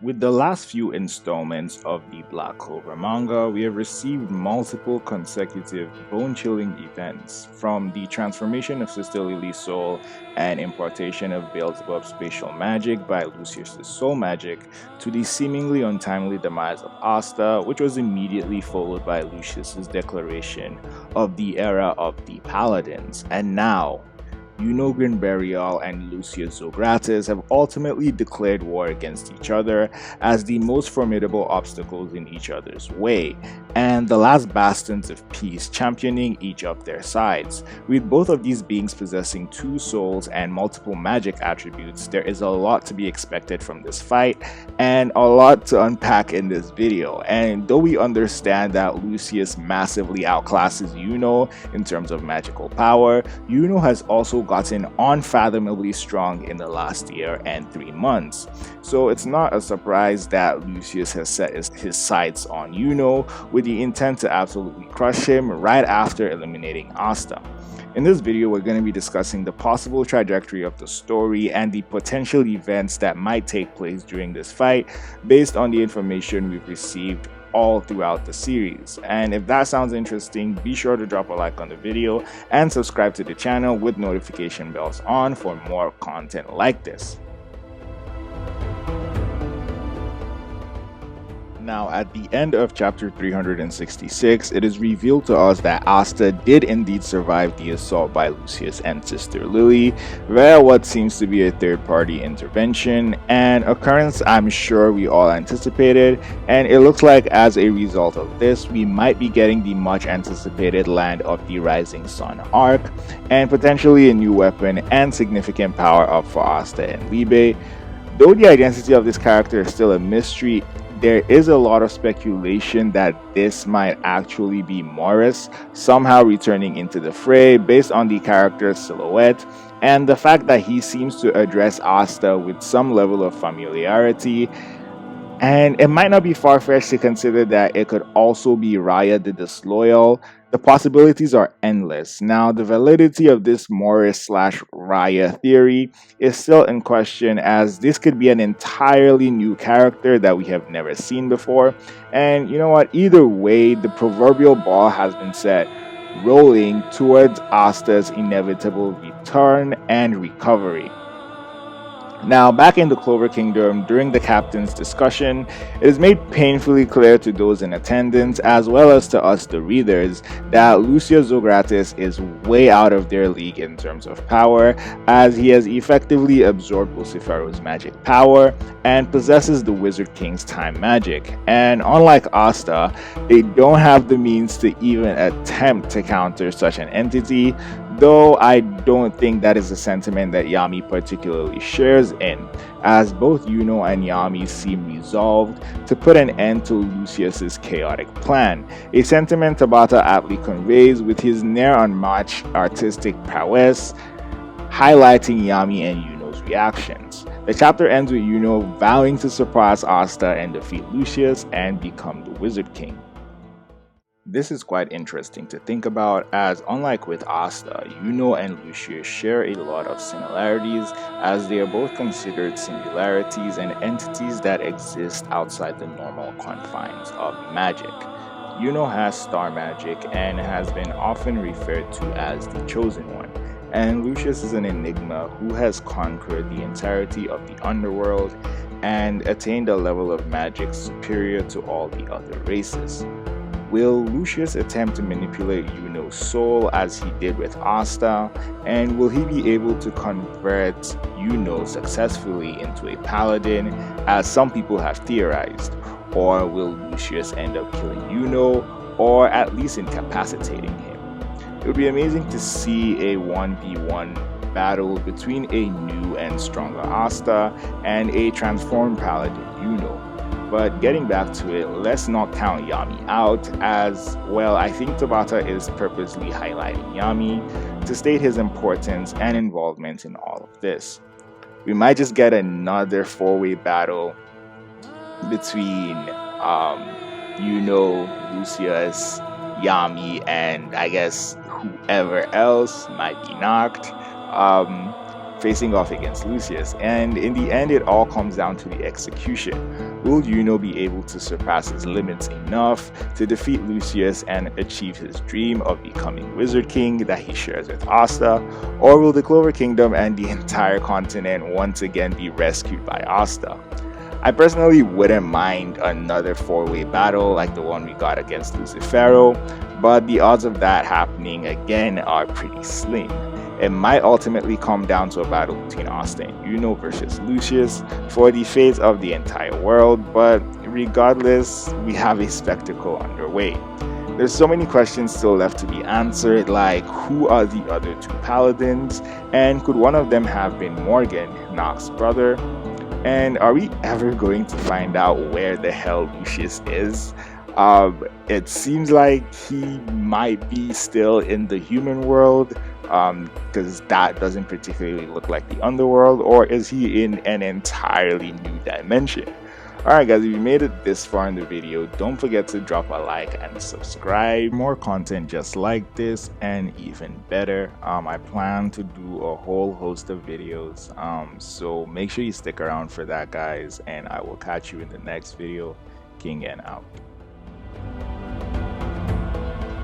With the last few installments of the Black Clover manga, we have received multiple consecutive bone chilling events, from the transformation of Sister Lily's soul and importation of Beelzebub's spatial magic by Lucius's soul magic, to the seemingly untimely demise of Asta, which was immediately followed by Lucius's declaration of the era of the Paladins. And now, Unogrin Burial and Lucius Zogratis have ultimately declared war against each other as the most formidable obstacles in each other's way, and the last bastions of peace championing each of their sides. With both of these beings possessing two souls and multiple magic attributes, there is a lot to be expected from this fight, and a lot to unpack in this video. And though we understand that Lucius massively outclasses Yuno in terms of magical power, Yuno has also gotten unfathomably strong in the last year and 3 months. So it's not a surprise that Lucius has set his sights on Yuno with the intent to absolutely crush him right after eliminating Asta. In this video, we're going to be discussing the possible trajectory of the story and the potential events that might take place during this fight based on the information we've received all throughout the series. And if that sounds interesting, be sure to drop a like on the video and subscribe to the channel with notification bells on for more content like this. Now, at the end of chapter 366, it is revealed to us that Asta did indeed survive the assault by Lucius and Sister Lily via what seems to be a third-party intervention, an occurrence I'm sure we all anticipated, and it looks like as a result of this, we might be getting the much-anticipated Land of the Rising Sun arc, and potentially a new weapon and significant power up for Asta and Libe. Though the identity of this character is still a mystery, there is a lot of speculation that this might actually be Morris somehow returning into the fray based on the character's silhouette and the fact that he seems to address Asta with some level of familiarity. And it might not be far-fetched to consider that it could also be Raya the Disloyal. The possibilities are endless. Now, the validity of this Morris/Raya theory is still in question, as this could be an entirely new character that we have never seen before. And you know what? Either way, the proverbial ball has been set rolling towards Asta's inevitable return and recovery. Now, back in the Clover Kingdom, during the captain's discussion, it is made painfully clear to those in attendance, as well as to us the readers, that Lucius Zogratis is way out of their league in terms of power, as he has effectively absorbed Lucifero's magic power and possesses the Wizard King's time magic. And unlike Asta, they don't have the means to even attempt to counter such an entity, though I don't think that is a sentiment that Yami particularly shares in, as both Yuno and Yami seem resolved to put an end to Lucius's chaotic plan, a sentiment Tabata aptly conveys with his near unmatched artistic prowess, highlighting Yami and Yuno's reactions. The chapter ends with Yuno vowing to surpass Asta and defeat Lucius and become the Wizard King. This is quite interesting to think about, as unlike with Asta, Yuno and Lucius share a lot of similarities, as they are both considered singularities and entities that exist outside the normal confines of magic. Yuno has star magic and has been often referred to as the Chosen One, and Lucius is an enigma who has conquered the entirety of the underworld and attained a level of magic superior to all the other races. Will Lucius attempt to manipulate Yuno's soul as he did with Asta, and will he be able to convert Yuno successfully into a paladin, as some people have theorized, or will Lucius end up killing Yuno, or at least incapacitating him? It would be amazing to see a 1v1 battle between a new and stronger Asta and a transformed paladin Yuno. But getting back to it, let's not count Yami out, as, well, I think Tabata is purposely highlighting Yami to state his importance and involvement in all of this. We might just get another four-way battle between Yuno, Lucius, Yami, and I guess whoever else might be knocked. facing off against Lucius, and in the end it all comes down to the execution. Will Yuno be able to surpass his limits enough to defeat Lucius and achieve his dream of becoming Wizard King that he shares with Asta, or will the Clover Kingdom and the entire continent once again be rescued by Asta? I personally wouldn't mind another four-way battle like the one we got against Lucifero, but the odds of that happening again are pretty slim. It might ultimately come down to a battle between Asta and Yuno versus Lucius for the fate of the entire world, but regardless, we have a spectacle underway. There's so many questions still left to be answered, like who are the other two paladins, and could one of them have been Morgan, Noct's brother? And are we ever going to find out where the hell Lucius is? It seems like he might be still in the human world, because that doesn't particularly look like the underworld, or is he in an entirely new dimension? Alright guys, if you made it this far in the video, don't forget to drop a like and subscribe. More content just like this and even better. I plan to do a whole host of videos, so make sure you stick around for that guys, and I will catch you in the next video. King and out.